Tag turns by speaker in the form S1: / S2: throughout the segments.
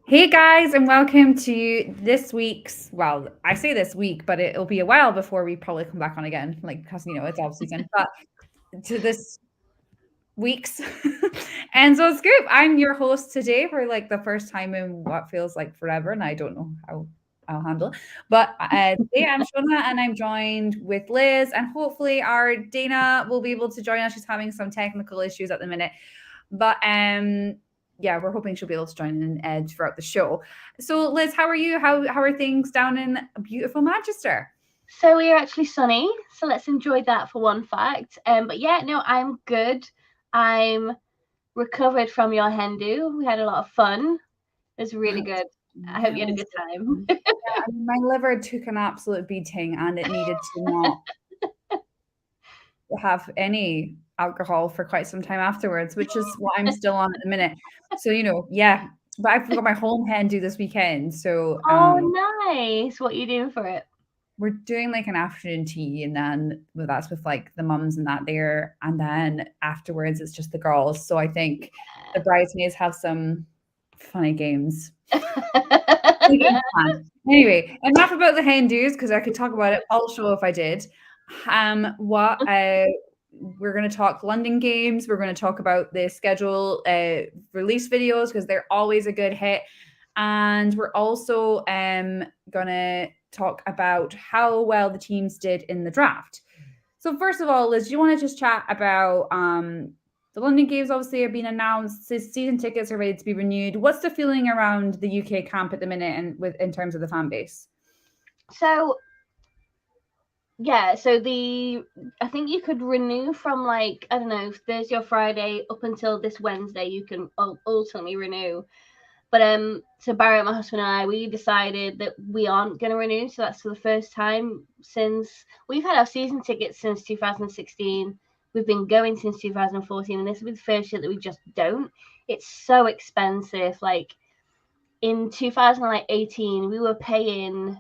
S1: Hey guys, and welcome to this week's. Well, I say this week, but it'll be a while before we probably come back on again, like because it's off season. But to this week's, and so it's good. I'm your host today for like the first time in what feels like forever, and I don't know how I'll handle it. But today I'm Shona, and I'm joined with Liz, and hopefully our Dayna will be able to join us. She's having some technical issues at the minute, but yeah, we're hoping she'll be able to join in throughout the show. So, Liz, how are you? How are things down in beautiful Manchester?
S2: So we are actually sunny, so let's enjoy that for one fact. But yeah, no, I'm good. I'm recovered from your hen do. We had a lot of fun. It was really good. I hope
S1: Yeah,
S2: you had a good time.
S1: I mean, my liver took an absolute beating, and it needed to not have any alcohol for quite some time afterwards, which is what I'm still on at the minute. So, yeah. But I've got my home hen do this weekend, so
S2: Oh, nice. What are you doing for it?
S1: we're doing like an afternoon tea, and then that's with like the mums and that there, and then afterwards it's just the girls. So I think the bridesmaids have some funny games. Funny games planned. Anyway, enough about the hen do's because I could talk about it all show if I did. What we're going to talk London games. We're going to talk about the schedule release videos because they're always a good hit, and we're also going to talk about how well the teams did in the draft. So first of all, Liz, do you want to just chat about the London games? Obviously, have been announced. Season tickets are ready to be renewed. What's the feeling around the UK camp at the minute, and with in terms of the fan base?
S2: So yeah, I think you could renew from like I don't know Thursday or Friday up until this Wednesday. You can ultimately renew. But so Barrett, my husband and I, we decided that we aren't going to renew. So that's for the first time since we've had our season tickets since 2016. We've been going since 2014, and this will be the first year that we just don't. It's so expensive. Like in 2018, we were paying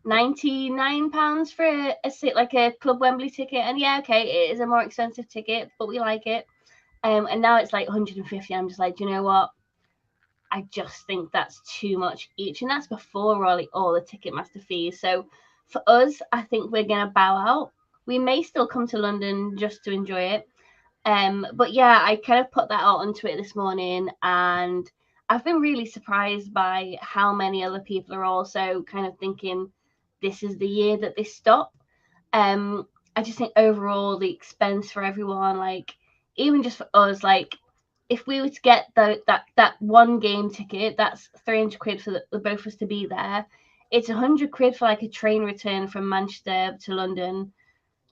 S2: £99 for a sit like a Club Wembley ticket, and yeah, okay, it is a more expensive ticket, but we like it. And now it's like 150. I'm just like, do you know what? I just think that's too much each, and that's before all the Ticketmaster fees. So for us, I think we're gonna bow out. We may still come to London just to enjoy it. But yeah, I kind of put that out on Twitter this morning, and I've been really surprised by how many other people are also kind of thinking this is the year that they stop. I just think overall the expense for everyone, like even just for us, like if we were to get that one game ticket, that's 300 quid for the both of us to be there. It's 100 quid for like a train return from Manchester to London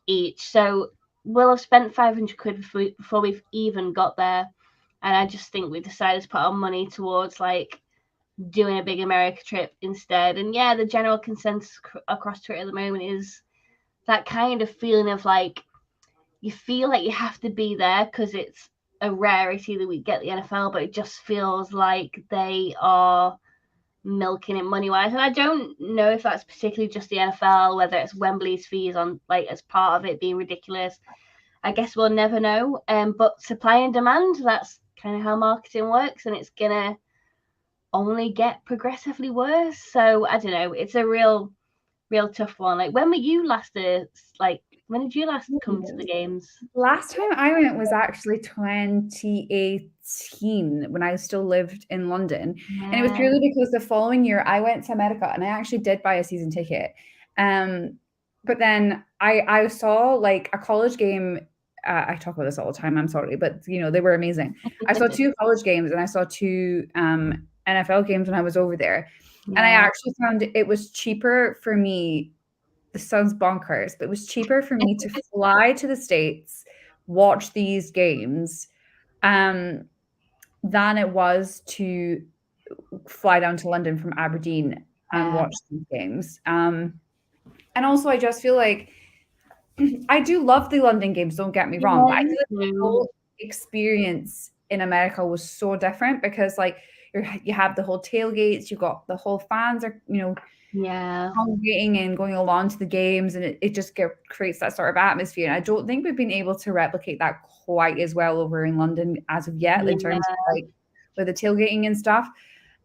S2: each. So we'll have spent 500 quid before we've even got there. And I just think we decided to put our money towards like doing a big America trip instead. And yeah, the general consensus across Twitter at the moment is that kind of feeling of like you feel like you have to be there because it's a rarity that we get the NFL, but it just feels like they are milking it money wise. And I don't know if that's particularly just the NFL, whether it's Wembley's fees on like as part of it being ridiculous. I guess we'll never know. But supply and demand, that's kind of how marketing works, and it's gonna only get progressively worse. So I don't know. It's a real tough one. Like when were you last like when did you last come to the games?
S1: Last time I went was actually 2018 when I still lived in London. And it was
S2: Yeah.
S1: purely because the following year I went to America and I actually did buy a season ticket. Um, but then I saw like a college game. I talk about this all the time. I'm sorry, but they were amazing. I saw two college games and I saw two NFL games when I was over there, and I
S2: Yeah.
S1: actually found it was cheaper for me. This sounds bonkers, but it was cheaper for me to fly to the States, watch these games, um, than it was to fly down to London from Aberdeen and
S2: Yeah.
S1: watch these games. And also, I just feel like I do love the London games, don't get me wrong,
S2: Yeah,
S1: but I
S2: me
S1: feel like the
S2: too.
S1: whole experience in America was so different because, like, you have the whole tailgates, you got the whole fans are,
S2: Yeah.
S1: congregating and going along to the games, and it just creates that sort of atmosphere. And I don't think we've been able to replicate that quite as well over in London as of yet in terms
S2: Yeah.
S1: of like with the tailgating and stuff.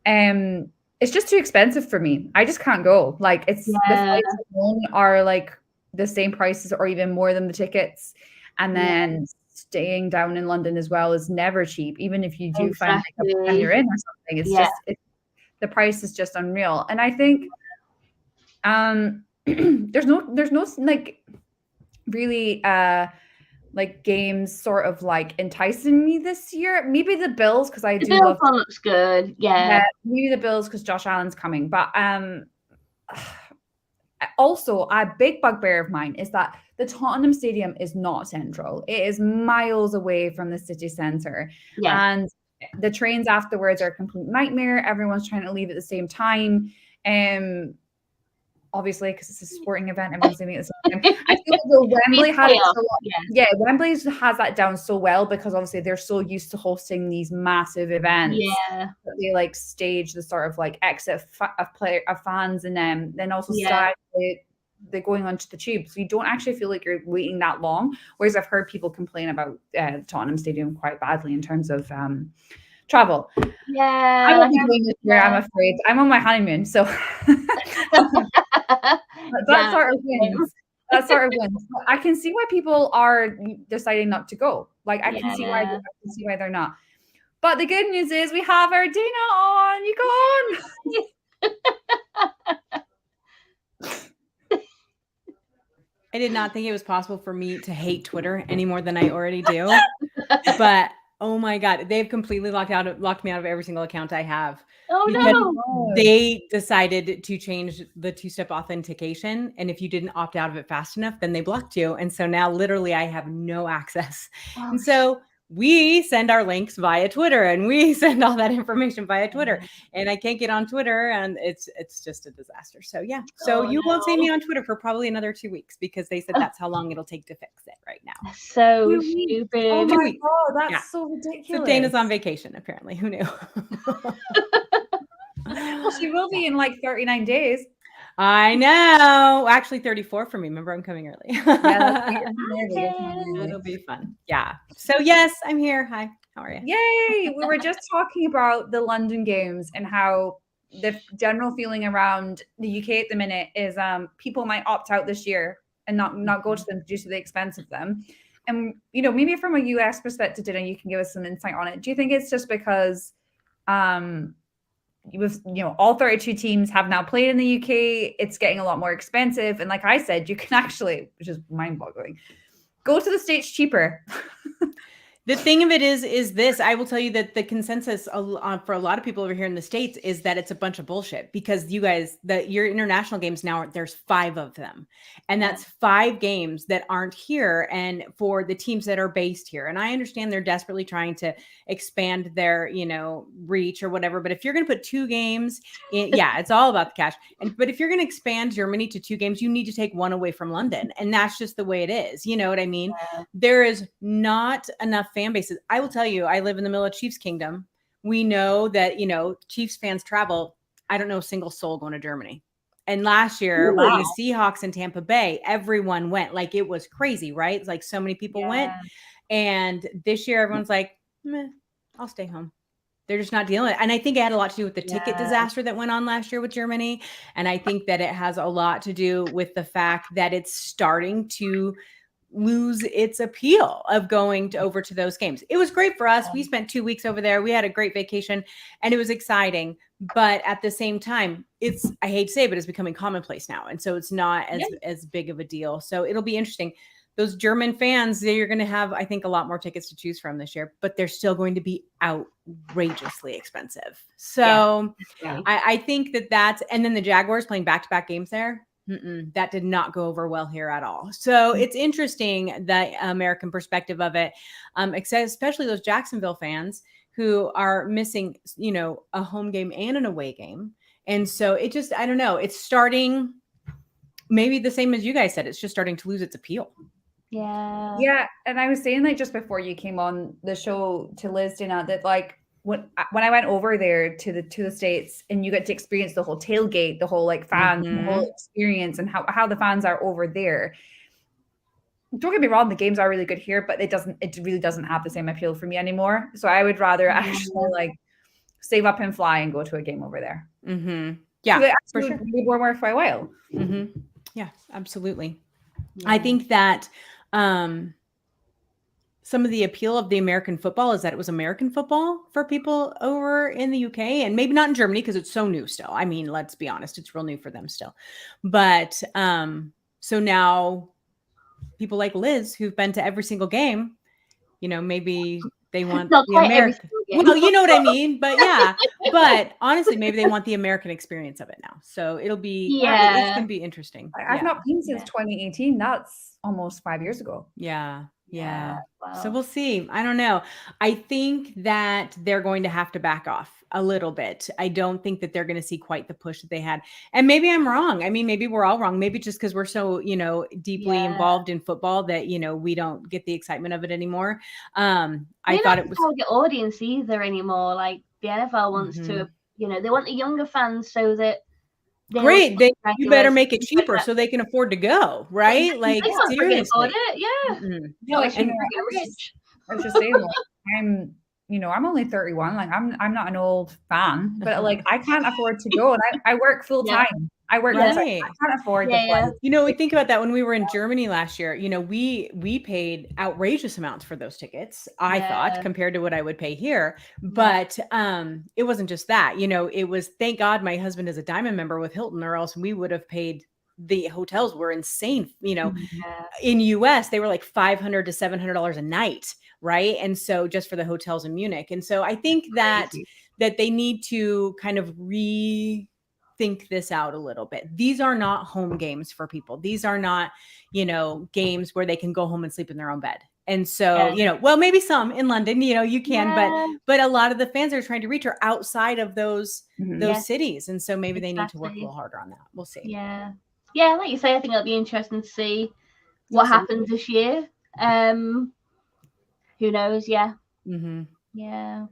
S1: It's just too expensive for me. I just can't go. Like it's the
S2: Yeah,
S1: flights alone are like the same prices or even more than the tickets. And
S2: yeah,
S1: then staying down in London as well is never cheap. Even if you do find like a plan you're
S2: exactly.
S1: in or something, it's
S2: Yeah,
S1: just the price is just unreal. And I think there's no like really like games sort of like enticing me this year. Maybe the Bills because I
S2: the
S1: do
S2: Bills
S1: love.
S2: one looks good.
S1: Yeah,
S2: Yeah,
S1: maybe the Bills because Josh Allen's coming. But also a big bugbear of mine is that the Tottenham Stadium is not central. It is miles away from the city centre,
S2: yeah.
S1: and the trains afterwards are a complete nightmare. Everyone's trying to leave at the same time. Um, obviously because it's a sporting event, everyone's leaving at the same time. I feel like the Wembley
S2: It's
S1: had it
S2: chaos.
S1: so
S2: Yeah,
S1: yeah, Wembley has that down so well because obviously they're so used to hosting these massive events
S2: yeah,
S1: that they like stage the sort of like exit of fans and then also
S2: yeah.
S1: start they're going onto the tube, so you don't actually feel like you're waiting that long. Whereas I've heard people complain about Tottenham Stadium quite badly in terms of travel. I
S2: Yeah,
S1: won't
S2: like
S1: be going this year, I'm afraid. I'm on my honeymoon, so that
S2: yeah,
S1: sort of wins. That sort of wins. I can see why people are deciding not to go. Like I
S2: yeah.
S1: can see why they're not. But the good news is we have our Dayna on. You go on.
S3: I did not think it was possible for me to hate Twitter any more than I already do. But oh my God, they've completely locked me out of every single account I have.
S2: Oh
S3: Because
S2: no.
S3: they decided to change the two-step authentication. And if you didn't opt out of it fast enough, then they blocked you. And so now literally I have no access.
S2: Oh,
S3: And so we send our links via Twitter and we send all that information via Twitter. And I can't get on Twitter and it's just a disaster. So yeah. So
S2: oh
S3: you won't see
S2: no.
S3: me on Twitter for probably another 2 weeks because they said that's how long it'll take to fix it right now.
S2: So
S1: 2 weeks. Oh
S2: stupid.
S1: my
S3: 2 weeks.
S1: god, that's
S3: Yeah.
S1: so
S3: So
S1: ridiculous.
S3: Dana's on vacation, apparently. Who knew?
S1: Well, she will be in like 39 days.
S3: I know. Actually, 34 for me. Remember, I'm coming early.
S1: Yeah, that's right. You're coming early. You're coming
S2: Okay.
S1: early.
S3: It'll be fun. Yeah. So yes, I'm here. Hi. How are you?
S1: Yay! We were just talking about the London games and how the general feeling around the UK at the minute is people might opt out this year and not go to them due to the expense of them. And maybe from a US perspective, Dina, you can give us some insight on it. Do you think it's just because all 32 teams have now played in the UK, it's getting a lot more expensive, and like I said, you can actually, which is mind-boggling, go to the States cheaper.
S3: The thing of it is this, I will tell you that the consensus for a lot of people over here in the States is that it's a bunch of bullshit because you guys, your international games now, there's 5 of them. And that's 5 games that aren't here and for the teams that are based here. And I understand they're desperately trying to expand their, reach or whatever. But if you're going to put 2 games in, yeah, it's all about the cash. But if you're going to expand Germany to 2 games, you need to take 1 away from London. And that's just the way it is. You know what I mean?
S2: Yeah.
S3: There is not enough fan bases. I will tell you, I live in the middle of Chiefs Kingdom. We know that, Chiefs fans travel. I don't know a single soul going to Germany. And last year when the Seahawks in Tampa Bay, everyone went. Like it was crazy, right? It's like so many people went. And this year everyone's like, meh, I'll stay home. They're just not dealing with it. And I think it had a lot to do with the ticket disaster that went on last year with Germany. And I think that it has a lot to do with the fact that it's starting to lose its appeal of going over to those games. It was great for us. We spent 2 weeks over there. We had a great vacation and it was exciting. But at the same time, I hate to say it, but it's becoming commonplace now. And so it's not as big of a deal. So it'll be interesting. Those German fans, you're going to have, I think, a lot more tickets to choose from this year, but they're still going to be outrageously expensive. So I think that's, and then the Jaguars playing back-to-back games there. That did not go over well here at all. So it's interesting, the American perspective of it, especially those Jacksonville fans who are missing, a home game and an away game. And so it just, I don't know, it's starting maybe the same as you guys said, it's just starting to lose its appeal.
S1: Yeah. And I was saying like just before you came on the show to Liz, Dina, that like when I went over there to the States and you get to experience the whole tailgate, the whole like fans, the whole experience and how the fans are over there. Don't get me wrong, the games are really good here, but it really doesn't have the same appeal for me anymore. So I would rather actually like save up and fly and go to a game over there.
S3: Mm-hmm. Yeah,
S1: so
S3: for sure.
S1: Be more worth my while.
S3: Mm-hmm. Yeah, absolutely. Yeah. I think that some of the appeal of the American football is that it was American football for people over in the UK, and maybe not in Germany because it's so new still. I mean, let's be honest, it's real new for them still. But so now people like Liz, who've been to every single game, you know, maybe they want the American. Well, you know what I mean? But yeah, but honestly, maybe they want the American experience of it now. So it'll be, it's going to be interesting.
S1: I've not been since 2018. That's almost 5 years ago.
S3: Yeah.
S2: Wow.
S3: So we'll see. I don't know. I think that they're going to have to back off a little bit. I don't think that they're going to see quite the push that they had. And maybe I'm wrong. I mean, maybe we're all wrong. Maybe just because we're so, you know, deeply involved in football that, you know, we don't get the excitement of it anymore. I thought it was
S2: target audience either anymore. Like the NFL wants to, you know, they want the younger fans so that
S3: great. You better make it cheaper so they can afford to go, right? Like seriously.
S1: No, I was just saying, like, I'm only 31. Like I'm not an old fan, but like I can't afford to go, and I work full time. I work full time. I can't afford the flight.
S3: You know, we think about that when we were in Germany last year. You know, we paid outrageous amounts for those tickets. I thought compared to what I would pay here, but it wasn't just that. You know, it was thank God my husband is a Diamond member with Hilton, or else we would have paid. The hotels were insane. You know, in US they were like $500 to $700 a night, right? And so just for the hotels in Munich. And so I think that they need to kind of think this out a little bit. These are not home games for people. These are not, you know, games where they can go home and sleep in their own bed. And so, you know, well, maybe some in London, you know, you can, but a lot of the fans are trying to reach are outside of those cities. And so maybe they need to work a little harder on that. We'll see.
S2: Yeah, like you say, I think it'll be interesting to see what happens this year. Who knows? Yeah. Yeah.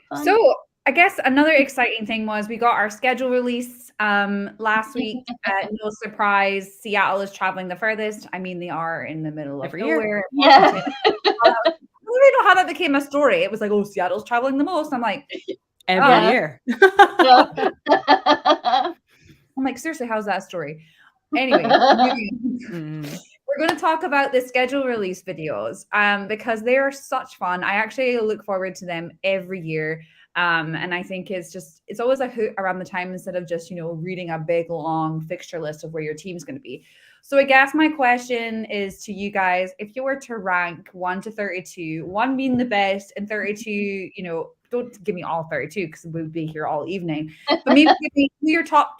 S1: Fun. So I guess another exciting thing was we got our schedule release last week. No surprise, Seattle is traveling the furthest. I mean, they are in the middle of nowhere.
S2: Yeah.
S1: I don't know how that became a story. It was like, oh, Seattle's traveling the most. I'm like,
S3: every year.
S1: I'm like, seriously, how's that story? Anyway, we're going to talk about the schedule release videos because they are such fun. I actually look forward to them every year. And I think it's always a hoot around the time instead of just, you know, reading a big, long fixture list of where your team's going to be. So I guess my question is to you guys, if you were to rank 1 to 32, 1 being the best and 32, you know, don't give me all 32 because we'd be here all evening. But maybe give me who your top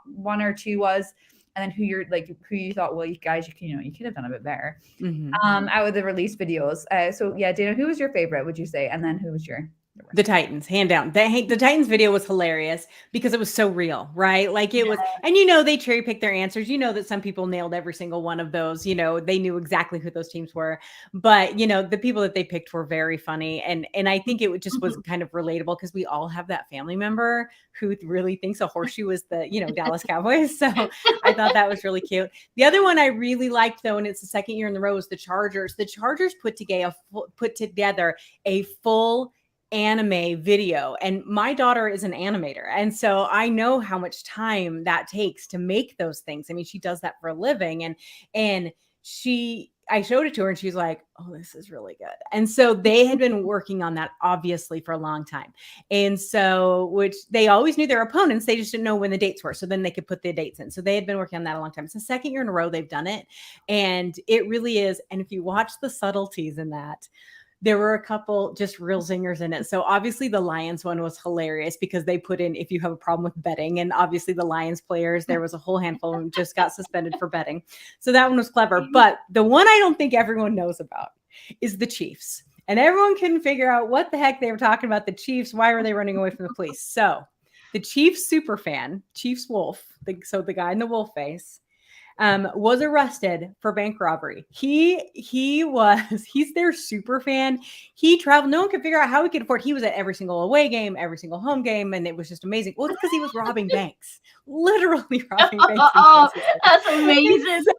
S1: 1 or 2 was, and then who you thought, well, you guys, you could have done a bit better. Out of the release videos. So yeah, Dayna, who was your favorite? Would you say, and then who was your?
S3: The Titans, hand down. The Titans video was hilarious because it was so real, right? Like it was, and you know, they cherry picked their answers. You know that some people nailed every single one of those. You know, they knew exactly who those teams were, but you know, the people that they picked were very funny, and I think it just was kind of relatable because we all have that family member who really thinks a horseshoe is the Dallas Cowboys. So I thought that was really cute. The other one I really liked though, and it's the second year in a row, is the Chargers. The Chargers put together a full anime video, and my daughter is an animator, and so I know how much time that takes to make those things. I mean, she does that for a living, and I showed it to her and she's like, oh, this is really good. And so they had been working on that obviously for a long time, and so which they always knew their opponents, they just didn't know when the dates were, so then they could put the dates in. So they had been working on that a long time. It's the second year in a row they've done it, and it really is. And if you watch the subtleties in that, there were a couple just real zingers in it. So obviously the Lions one was hilarious because they put in, if you have a problem with betting, and obviously the Lions players, there was a whole handful of them just got suspended for betting. So that one was clever. But the one I don't think everyone knows about is the Chiefs. And everyone couldn't figure out what the heck they were talking about the Chiefs. Why were they running away from the police? So the Chiefs super fan, Chiefs Wolf, the guy in the wolf face, was arrested for bank robbery. He's their super fan. He traveled. No one could figure out how he could afford. He was at every single away game, every single home game, and it was just amazing. Well, it's because he was robbing banks, literally robbing banks.
S2: Oh, that's amazing.
S3: So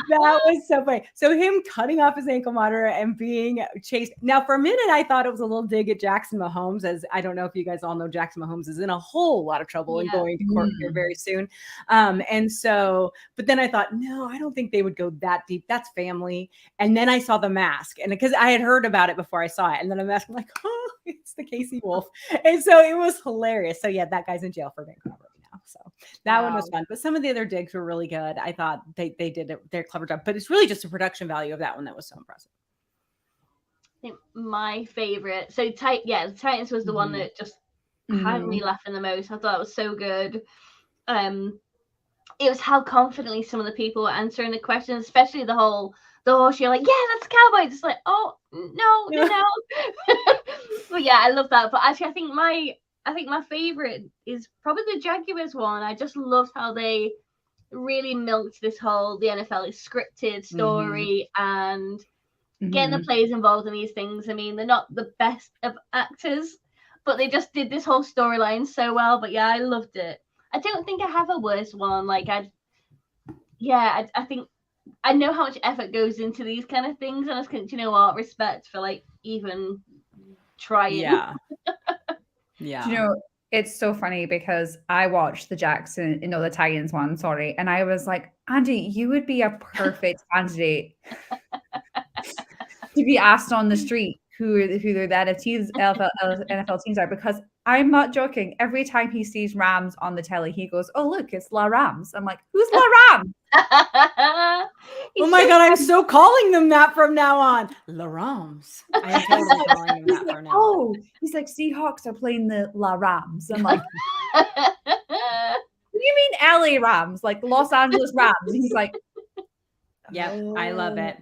S3: That was so funny. So him cutting off his ankle monitor and being chased. Now, for a minute, I thought it was a little dig at Jackson Mahomes, as I don't know if you guys all know Jackson Mahomes is in a whole lot of trouble and going to court here very soon. And so, but then I thought, no, I don't think they would go that deep. That's family. And then I saw the mask, and because I had heard about it before I saw it, and then the mask, I'm like, oh, it's the Casey Wolf. And so it was hilarious. So yeah, that guy's in jail for bank robbery now. So that one was fun. But some of the other digs were really good. I thought they did their clever job. But it's really just the production value of that one that was so impressive.
S2: I think my favorite. So the Titans was the one that just had me laughing the most. I thought it was so good. It was how confidently some of the people were answering the questions, especially the whole you're like, yeah, that's Cowboys. It's like, oh no. But yeah, I love that. But actually, I think my favorite is probably the Jaguars one. I just loved how they really milked this whole the NFL is scripted story and getting the players involved in these things. I mean, they're not the best of actors, but they just did this whole storyline so well. But yeah, I loved it. I don't think I have a worse one. Like I think I know how much effort goes into these kind of things, and I just think, you know what, respect for like even trying.
S3: Yeah.
S1: You know, it's so funny because I watched the Titans one, and I was like, Andy, you would be a perfect candidate to be asked on the street who their NFL teams are, because I'm not joking. Every time he sees Rams on the telly, he goes, "Oh, look, it's La Rams." I'm like, "Who's La Rams?"
S3: Oh my God, I'm so calling them that from now on. La Rams. I am totally calling them that from now on.
S1: He's like, Seahawks are playing the La Rams. I'm like, what do you mean LA Rams? Like Los Angeles Rams? And he's like,
S3: yep, I love it.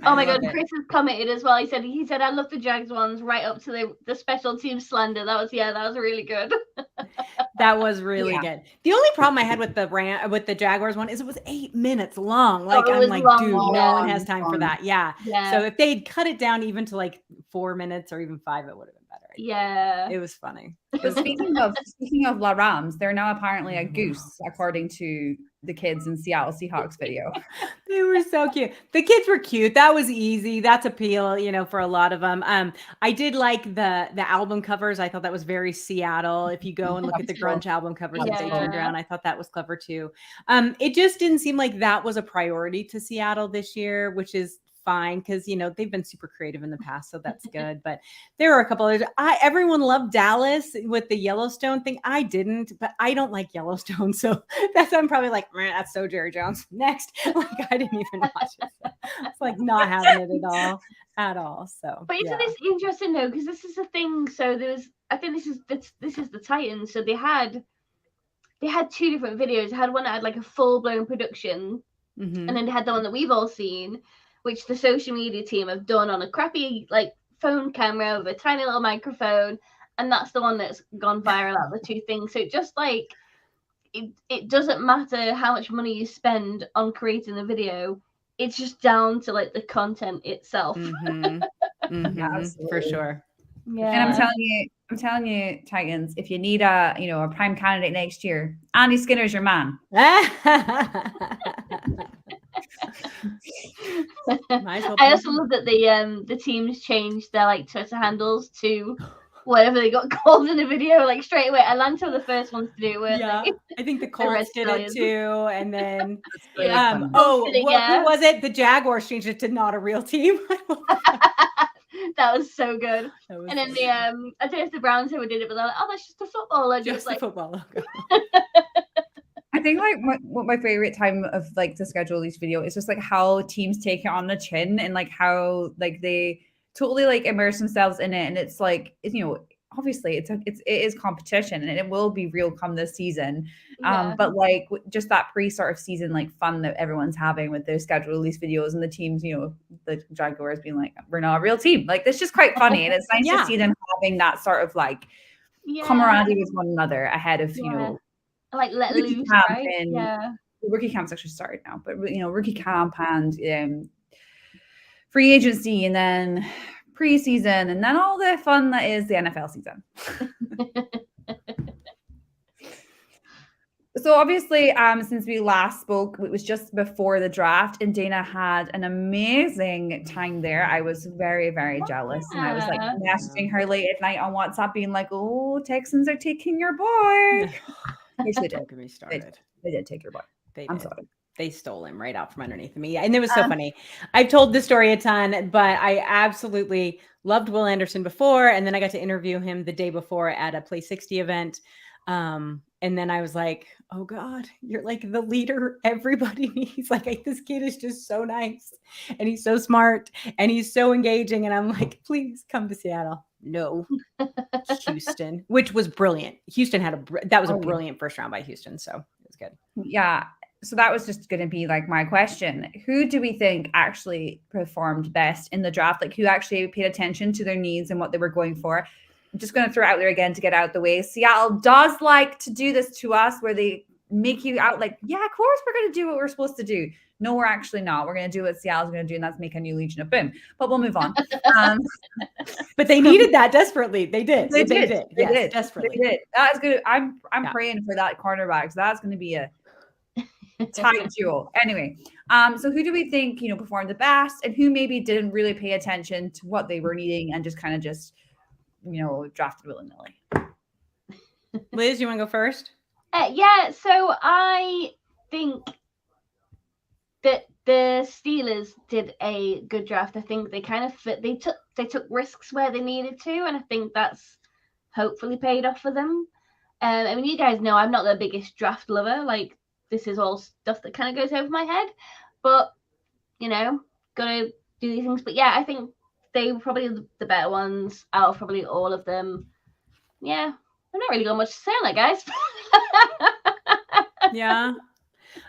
S2: Oh my God, Chris has commented as well. He said, I love the Jags ones right up to the special team slander. That was really good.
S3: That was really good. The only problem I had with the Jaguars one is it was 8 minutes long. Like I'm like, long, dude, no one has time for that. Yeah. So if they'd cut it down even to like 4 minutes or even 5, it would have been better.
S2: Yeah.
S3: It was funny.
S1: But speaking of La Rams, they're now apparently a goose, according to the kids in Seattle Seahawks video.
S3: They were so cute. The kids were cute. That was easy. That's appeal, for a lot of them. I did like the album covers. I thought that was very Seattle. If you go and look at the grunge album covers that they turned around, I thought that was clever too. It just didn't seem like that was a priority to Seattle this year, which is fine because they've been super creative in the past, so that's good. But there were a couple others. Everyone loved Dallas with the Yellowstone thing. I didn't, but I don't like Yellowstone, so I'm probably like, that's so Jerry Jones. Next, like I didn't even watch it. So it's like not having it at all. So,
S2: but isn't this interesting though? Because this is the thing. So I think this is the Titans. So they had 2 different videos. They had one that had like a full blown production, and then they had the one that we've all seen, which the social media team have done on a crappy like phone camera with a tiny little microphone, and that's the one that's gone viral out of the 2 things. So it just like it doesn't matter how much money you spend on creating the video, it's just down to like the content itself.
S1: Yeah,
S3: for sure.
S2: Yeah.
S1: And I'm telling you, Titans, if you need a prime candidate next year, Andy Skinner's your man.
S2: I also love that the teams changed their like Twitter handles to whatever they got called in the video, like straight away. Atlanta were the first ones to do it, weren't they?
S3: I think the Colts did it too, and then who
S2: yeah.
S3: was it? The Jaguars changed it to not a real team.
S2: That was so good. And then the I don't know if the Browns ever did it, but they're like, oh, that's just a football logo.
S3: Just like football logo.
S1: I think like what my favorite time of like to schedule these videos is just like how teams take it on the chin, and like how like they totally like immerse themselves in it, and it's like obviously it is competition, and it will be real come this season. But like just that sort of season like fun that everyone's having with their schedule these videos, and the teams, the Jaguars being like, we're not a real team. Like it's just quite funny, and it's nice to see them having that sort of like camaraderie with one another ahead of
S2: like let loose, right?
S1: Rookie camp's actually started now, but rookie camp and free agency, and then preseason, and then all the fun that is the NFL season. So obviously, since we last spoke, it was just before the draft, and Dayna had an amazing time there. I was very, very jealous, and I was like messaging her late at night on WhatsApp, being like, "Oh, Texans are taking your boy," which they did.
S3: Don't get me started.
S1: They did take your boy. I'm
S3: did.
S1: sorry.
S3: They stole him right out from underneath me. And it was so funny. I've told this story a ton, but I absolutely loved Will Anderson before. And then I got to interview him the day before at a Play 60 event. And then I was like, oh God, you're like the leader everybody needs. Like, this kid is just so nice and he's so smart and he's so engaging. And I'm like, please come to Seattle. No, Houston, which was brilliant. Houston had that was a brilliant first round by Houston. So it was good.
S1: Yeah. So that was just going to be like my question. Who do we think actually performed best in the draft? Like, who actually paid attention to their needs and what they were going for? I'm just going to throw out there again to get out the way. Seattle does like to do this to us where they make you out like, yeah, of course we're going to do what we're supposed to do. No, we're actually not. We're going to do what Seattle's going to do, and that's make a new Legion of Boom. But we'll move on.
S3: But they needed that desperately. They did.
S1: They did.
S3: Yes, desperately.
S1: They did. That's good. I'm praying for that cornerback. So that's going to be a tight duel. Anyway, so who do we think, performed the best, and who maybe didn't really pay attention to what they were needing and just kind of drafted willy-nilly?
S3: Liz, you want to go first?
S2: Yeah, so I think that the Steelers did a good draft. I think they kind of fit. They took risks where they needed to, and I think that's hopefully paid off for them. I mean, you guys know I'm not the biggest draft lover. Like, this is all stuff that kind of goes over my head, but gotta do these things. But yeah, I think they were probably the better ones out of probably all of them. Yeah, I've not really got much to say on that, guys.
S3: Yeah.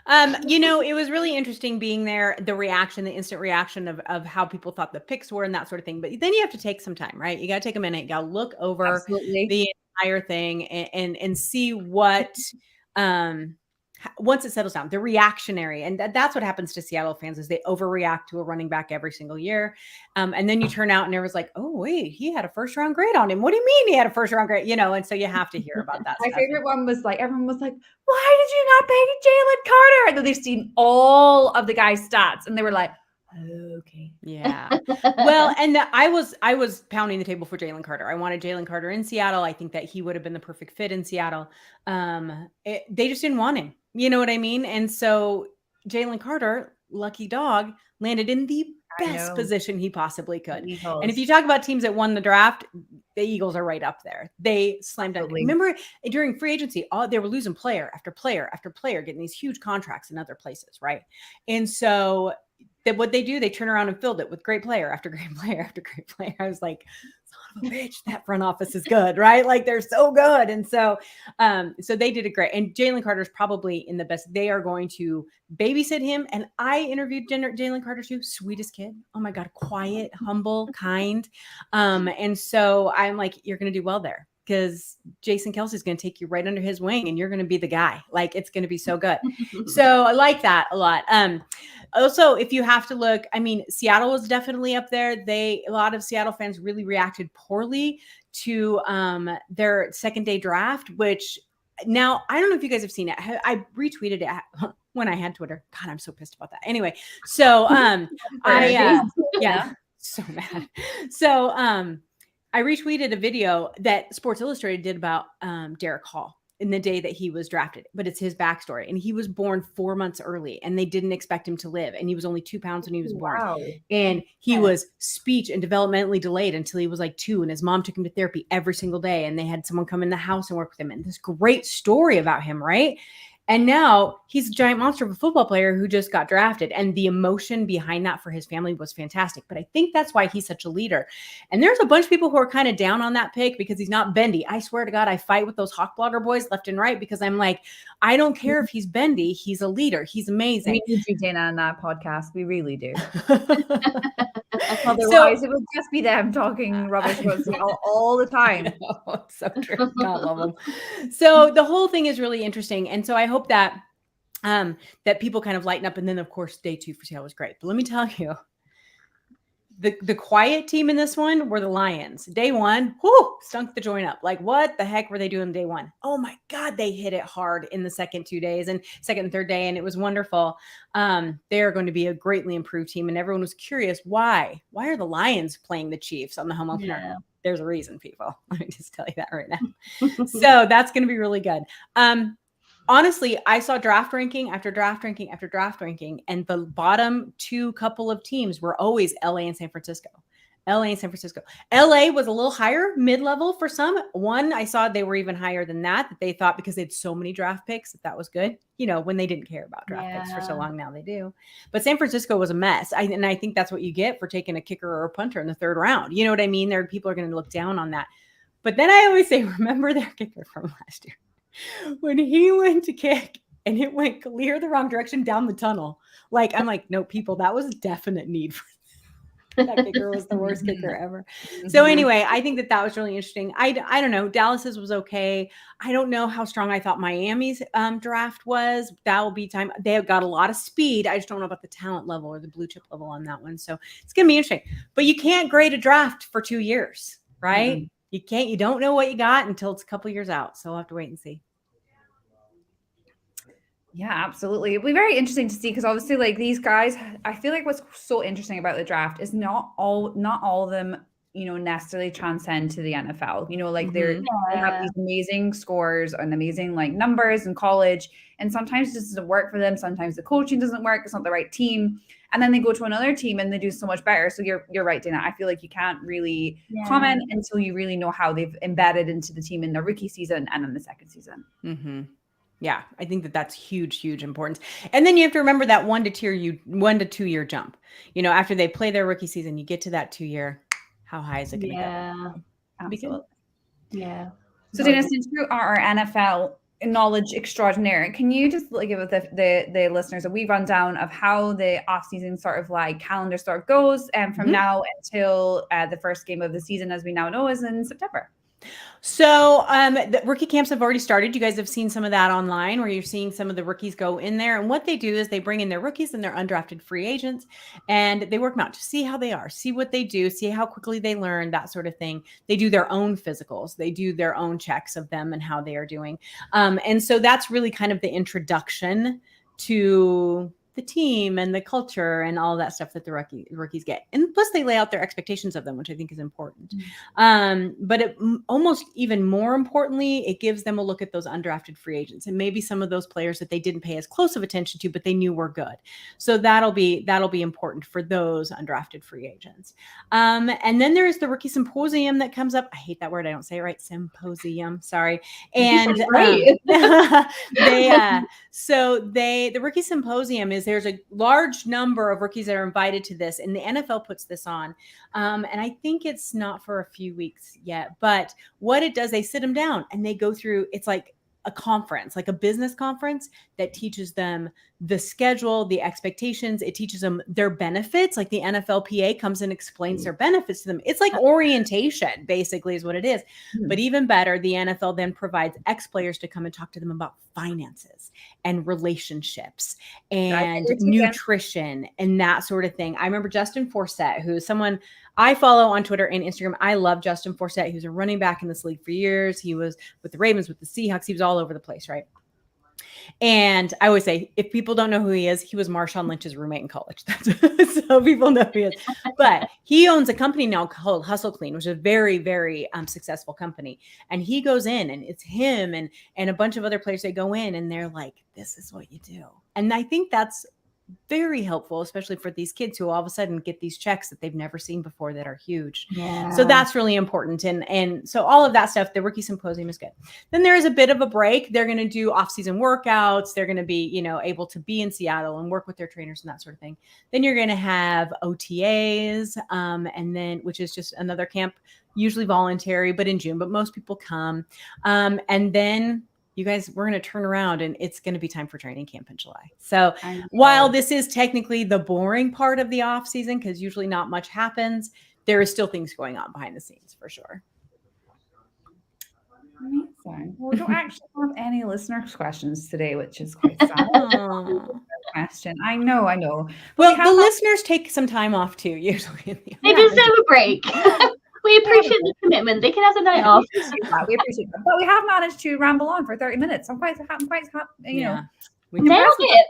S3: It was really interesting being there, the instant reaction of how people thought the picks were and that sort of thing. But then you have to take some time, right? You got to take a minute, you got to look over the entire thing and see what, once it settles down, the reactionary, and that's what happens to Seattle fans is they overreact to a running back every single year. And then you turn out and everyone's like, oh, wait, he had a first round grade on him. What do you mean he had a first round grade? And so you have to hear about that.
S1: My favorite one was like, everyone was like, why did you not pick Jalen Carter? And then they've seen all of the guy's stats and they were like, okay.
S3: Yeah. Well, and I was pounding the table for Jalen Carter. I wanted Jalen Carter in Seattle. I think that he would have been the perfect fit in Seattle. They just didn't want him. You know what I mean? And so Jalen Carter, lucky dog, landed in the best position he possibly could. And if you talk about teams that won the draft, the Eagles are right up there. They slammed dunk. Remember during free agency, they were losing player after player after player, getting these huge contracts in other places, right? And so what they do, they turn around and filled it with great player after great player after great player. I was like, son of a bitch, that front office is good, right? Like, they're so good. And so they did it great. And Jalen Carter's probably in the best. They are going to babysit him. And I interviewed Jalen Carter too. Sweetest kid. Oh my God. Quiet, humble, kind. And so I'm like, you're going to do well there, because Jason Kelsey's going to take you right under his wing and you're going to be the guy. Like, it's going to be so good. So I like that a lot. Also, if you have to look, I mean, Seattle was definitely up there. A lot of Seattle fans really reacted poorly to their second day draft, which now I don't know if you guys have seen it. I retweeted it when I had Twitter. God, I'm so pissed about that. Anyway, so so mad. So I retweeted a video that Sports Illustrated did about Derek Hall in the day that he was drafted, but it's his backstory. And he was born 4 months early and they didn't expect him to live. And he was only 2 pounds when he was born. Wow. And he was speech and developmentally delayed until he was like 2. And his mom took him to therapy every single day. And they had someone come in the house and work with him. And this great story about him, right? And now he's a giant monster of a football player who just got drafted. And the emotion behind that for his family was fantastic. But I think that's why he's such a leader. And there's a bunch of people who are kind of down on that pick because he's not bendy. I swear to God, I fight with those Hawk Blogger boys left and right because I'm like, I don't care if he's bendy. He's a leader. He's amazing.
S1: We need you, Dayna, on that podcast. We really do. Otherwise, it would just be them talking rubbish about Seattle all the time.
S3: It's so true. God love them. So the whole thing is really interesting. And so I hope that that people kind of lighten up. And then, of course, day 2 for Seattle was great. But let me tell you, The quiet team in this one were the Lions. Day one, whoo, stunk the joint up. Like, what the heck were they doing day one? Oh my God, they hit it hard in the second 2 days and second and third day, and it was wonderful. They are going to be a greatly improved team, and everyone was curious why. Why are the Lions playing the Chiefs on the home opener?
S2: Yeah.
S3: There's a reason, people. Let me just tell you that right now. So that's going to be really good. Honestly, I saw draft ranking after draft ranking after draft ranking, and the bottom two couple of teams were always LA and San Francisco. LA and San Francisco. LA was a little higher, mid-level for some. One, I saw they were even higher than that they thought because they had so many draft picks that was good. You know, when they didn't care about draft picks for so long, now they do. But San Francisco was a mess. And I think that's what you get for taking a kicker or a punter in the third round. You know what I mean? People are going to look down on that. But then I always say, remember their kicker from last year. When he went to kick and it went clear the wrong direction down the tunnel. Like, I'm like, no, people, that was a definite need for that kicker was the worst kicker ever. So anyway, I think that was really interesting. I don't know. Dallas's was okay. I don't know how strong I thought Miami's draft was. That will be time. They have got a lot of speed. I just don't know about the talent level or the blue chip level on that one. So it's going to be interesting. But you can't grade a draft for 2 years, right? Mm-hmm. You don't know what you got until it's a couple years out. So we'll have to wait and see.
S1: Yeah, absolutely. It'll be very interesting to see because obviously like these guys, I feel like what's so interesting about the draft is not all of them, you know, necessarily transcend to the NFL. You know, like they have these amazing scores and amazing like numbers in college. And sometimes it just doesn't work for them. Sometimes the coaching doesn't work. It's not the right team. And then they go to another team and they do so much better. So you're right, Dayna. I feel like you can't really comment until you really know how they've embedded into the team in the rookie season and in the second season.
S3: Mm-hmm. Yeah, I think that's huge importance. And then you have to remember that 1 to 2 year jump. You know, after they play their rookie season, you get to that 2 year. How high is it going to go?
S1: Absolutely.
S2: Yeah.
S1: So Dayna, since you are our NFL knowledge extraordinaire, can you just give the listeners a wee rundown of how the off season sort of like calendar sort of goes from now until the first game of the season, as we now know, is in September?
S3: So the rookie camps have already started. You guys have seen some of that online where you're seeing some of the rookies go in there. And what they do is they bring in their rookies and their undrafted free agents and they work them out to see how they are, see what they do, see how quickly they learn, that sort of thing. They do their own physicals. They do their own checks of them and how they are doing. And so that's really kind of the introduction to the team and the culture and all that stuff that the rookies get. And plus they lay out their expectations of them, which I think is important. But almost even more importantly, it gives them a look at those undrafted free agents and maybe some of those players that they didn't pay as close of attention to, but they knew were good. So that'll be important for those undrafted free agents. And then there is the rookie symposium that comes up. I hate that word. I don't say it right. Symposium. Sorry. And the rookie symposium is there's a large number of rookies that are invited to this, and the NFL puts this on. And I think it's not for a few weeks yet, but what it does, they sit them down and they go through, it's like a conference, like a business conference that teaches them the schedule, the expectations. It teaches them their benefits. Like the NFLPA comes and explains their benefits to them. It's like orientation, basically, is what it is. But even better, the NFL then provides ex-players to come and talk to them about finances and relationships and nutrition and that sort of thing. I remember Justin Forsett, who is someone I follow on Twitter and Instagram. I love Justin Forsett. He was a running back in this league for years. He was with the Ravens, with the Seahawks. He was all over the place, right? And I always say, if people don't know who he is, he was Marshawn Lynch's roommate in college. So people know who he is. But he owns a company now called Hustle Clean, which is a very, very successful company. And he goes in, and it's him and a bunch of other players. They go in, and they're like, "This is what you do." And I think that's very helpful, especially for these kids who all of a sudden get these checks that they've never seen before that are huge. Yeah. So that's really important. And so all of that stuff, the rookie symposium is good. Then there is a bit of a break. They're going to do off-season workouts. They're going to be, able to be in Seattle and work with their trainers and that sort of thing. Then you're going to have OTAs, and then, which is just another camp, usually voluntary, but in June, but most people come. And then you guys, we're going to turn around and it's going to be time for training camp in July. So while this is technically the boring part of the off season, because usually not much happens, there is still things going on behind the scenes for sure.
S1: Amazing. Well, we don't actually have any listeners' questions today, which is quite sad. question. I know.
S3: Well, the listeners take some time off too, usually.
S2: They deserve a break. We appreciate the commitment. They can have the night off.
S1: We appreciate that. But we have managed to ramble on for 30 minutes. I'm quite happy, you know.
S2: Nailed it.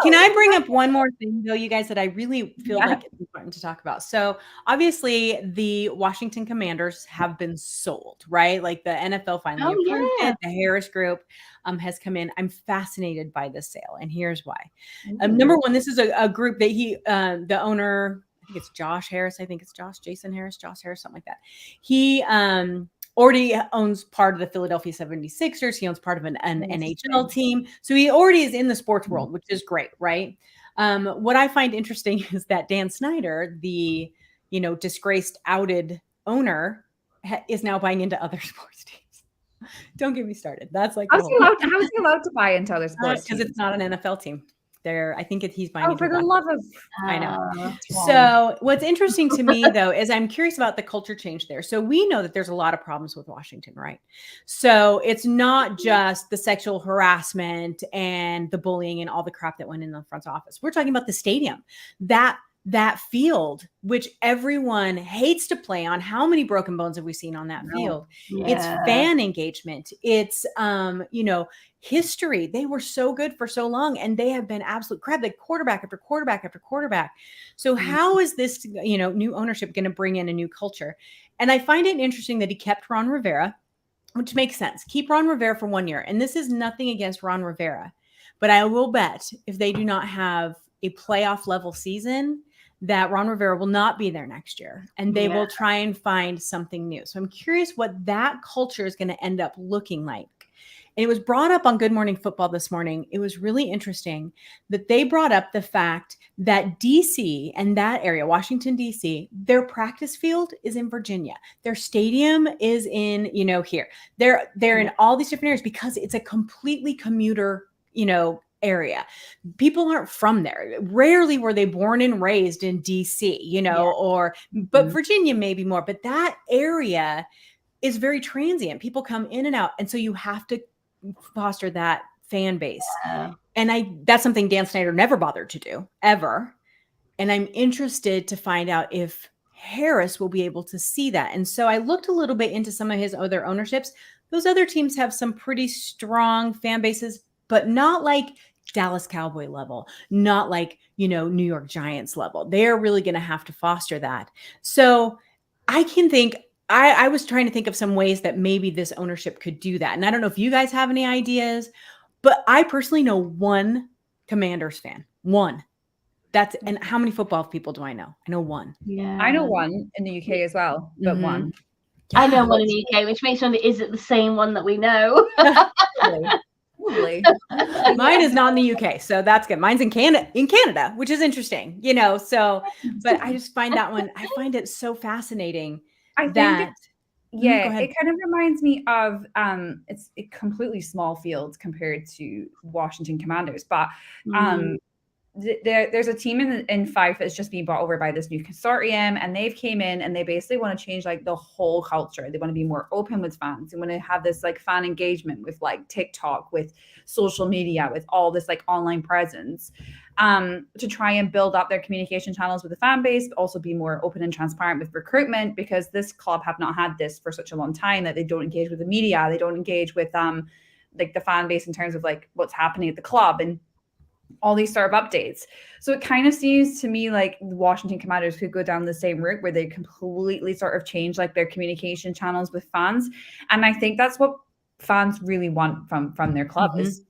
S3: Can I bring up one more thing though, you guys, that I really feel like it's important to talk about? So obviously the Washington Commanders have been sold, right? Like the NFL finally approved it. The Harris Group has come in. I'm fascinated by this sale, and here's why. Number one, this is a group that the owner, I think it's Josh Harris. I think it's Jason Harris, Josh Harris, something like that. He already owns part of the Philadelphia 76ers. He owns part of an NHL team. So he already is in the sports world, which is great, right? What I find interesting is that Dan Snyder, the, disgraced, outed owner, is now buying into other sports teams. Don't get me started. That's like
S1: how is he allowed to buy into other sports?
S3: Because it's not an NFL team. I think he's buying.
S1: Oh, for the love of!
S3: I know. So what's interesting to me though is I'm curious about the culture change there. So we know that there's a lot of problems with Washington, right? So it's not just the sexual harassment and the bullying and all the crap that went in the front office. We're talking about the stadium, that field, which everyone hates to play on. How many broken bones have we seen on that field? It's fan engagement. It's, history. They were so good for so long, and they have been absolute crap, like quarterback after quarterback after quarterback. So how is this, new ownership going to bring in a new culture? And I find it interesting that he kept Ron Rivera, which makes sense. Keep Ron Rivera for 1 year. And this is nothing against Ron Rivera, but I will bet if they do not have a playoff level season, that Ron Rivera will not be there next year, and they will try and find something new. So I'm curious what that culture is going to end up looking like. And it was brought up on Good Morning Football this morning. It was really interesting that they brought up the fact that DC and that area, Washington, DC, their practice field is in Virginia. Their stadium is in, here. They're in all these different areas because it's a completely commuter, area. People aren't from there. Rarely were they born and raised in DC, but Virginia maybe more, but that area is very transient. People come in and out. And so you have to foster that fan base. And that's something Dan Snyder never bothered to do ever. And I'm interested to find out if Harris will be able to see that. And so I looked a little bit into some of his other ownerships. Those other teams have some pretty strong fan bases, but not like Dallas Cowboy level, not like, New York Giants level. They're really going to have to foster that. So I can think, I was trying to think of some ways that maybe this ownership could do that. And I don't know if you guys have any ideas, but I personally know one Commanders fan, one. And how many football people do I know? I know one.
S1: Yeah. I know one in the UK as well, but one.
S2: Yeah. I know one in the UK, which makes me wonder, is it the same one that we know?
S1: Probably.
S3: Mine is not in the UK, so that's good. Mine's in Canada, which is interesting, so, but I just find that one, I find it so fascinating.
S1: It kind of reminds me of, it's a completely small field compared to Washington Commanders, but there's a team in Fife that's just being bought over by this new consortium, and they've came in and they basically want to change like the whole culture. They want to be more open with fans. They want to have this like fan engagement with like TikTok, with social media, with all this like online presence, to try and build up their communication channels with the fan base, but also be more open and transparent with recruitment, because this club have not had this for such a long time, that they don't engage with the media. They don't engage with like the fan base in terms of like what's happening at the club and all these sort of updates. So it kind of seems to me like the Washington Commanders could go down the same route, where they completely sort of change like their communication channels with fans. And I think that's what fans really want from their club, is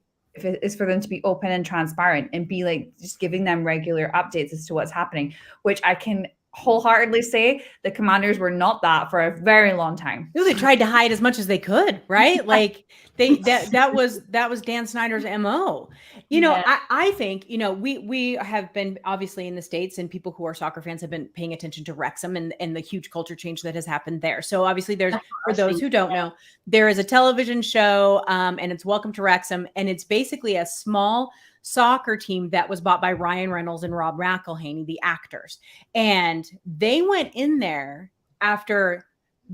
S1: for them to be open and transparent and be like just giving them regular updates as to what's happening, which I can wholeheartedly say the Commanders were not that for a very long time.
S3: They tried to hide as much as they could, right? Like that was Dan Snyder's MO. I think, we have been obviously in the States, and people who are soccer fans have been paying attention to Wrexham and the huge culture change that has happened there. So obviously for those who don't know, there is a television show, and it's Welcome to Wrexham, and it's basically a small soccer team that was bought by Ryan Reynolds and Rob McElhenney, the actors. And they went in there after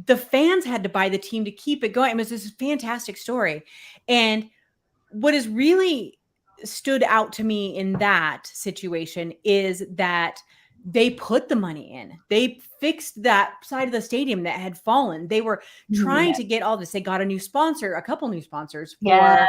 S3: the fans had to buy the team to keep it going. It was this fantastic story. And what is really stood out to me in that situation is that they put the money in. They fixed that side of the stadium that had fallen. They were trying to get all this. They got a new sponsor, a couple new sponsors for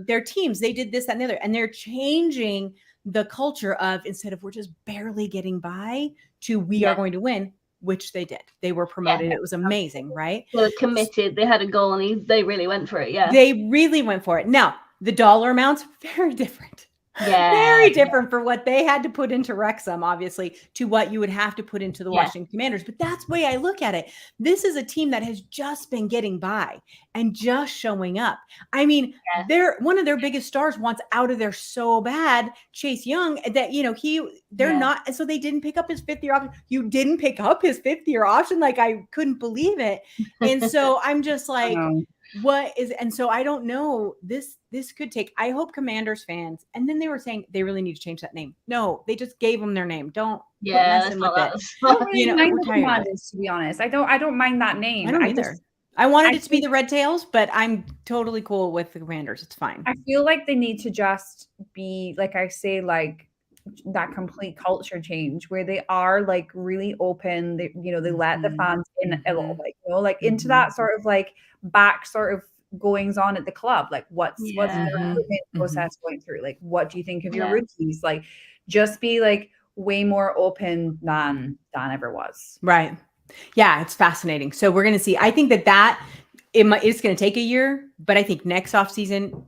S3: their teams. They did this, that, and the other. And they're changing the culture of, instead of we're just barely getting by, to we are going to win, which they did. They were promoted. It was amazing, right?
S2: They were committed. They had a goal and they really went for it. Yeah.
S3: They really went for it. Now, the dollar amounts, very different.
S2: Yeah.
S3: Very different for what they had to put into Wrexham, obviously, to what you would have to put into the Washington Commanders. But that's the way I look at it. This is a team that has just been getting by and just showing up. I mean, they're one of their biggest stars wants out of there so bad, Chase Young, that, you know, they're not. So they didn't pick up his 5th-year option. You didn't pick up his 5th-year option. Like, I couldn't believe it. And so I'm just like, and so I don't know, this could take, I hope Commanders fans, and then they were saying they really need to change that name. No, they just gave them their name. Don't
S2: that's
S3: with
S2: not
S3: it.
S2: I don't
S1: really mind the Commanders, to be honest. I don't mind that name.
S3: I don't either. I wanted it to be the Red Tails, but I'm totally cool with the Commanders. It's fine.
S1: I feel like they need to just be, like I say, like that complete culture change where they are like really open. They, you know, they let the fans in a little, like, you know, like into that sort of like back sort of goings on at the club. Like what's the recruitment process going through? Like, what do you think of your rookies? Like, just be like way more open than Dan ever was.
S3: Right. Yeah, it's fascinating. So we're going to see. I think that it's going to take a year, but I think next offseason,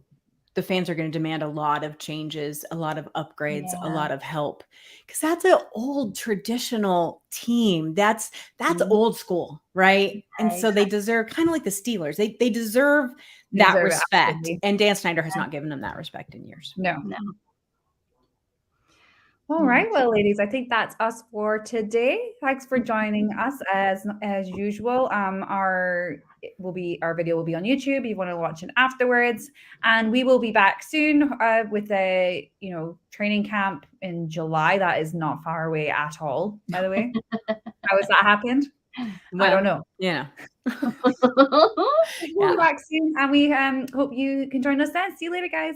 S3: the fans are going to demand a lot of changes, a lot of upgrades, a lot of help, because that's an old traditional team. That's old school, right? And so they deserve, kind of like the Steelers. They deserve that respect. Absolutely. And Dan Snyder has not given them that respect in years.
S1: No. All right, well, ladies, I think that's us for today. Thanks for joining us as usual. Our video will be on YouTube if you want to watch it afterwards, and we will be back soon with a training camp in July. That is not far away at all, by the way. How has that happened? Well, I don't know.
S3: Yeah.
S1: We'll be back soon, and we hope you can join us then. See you later, guys.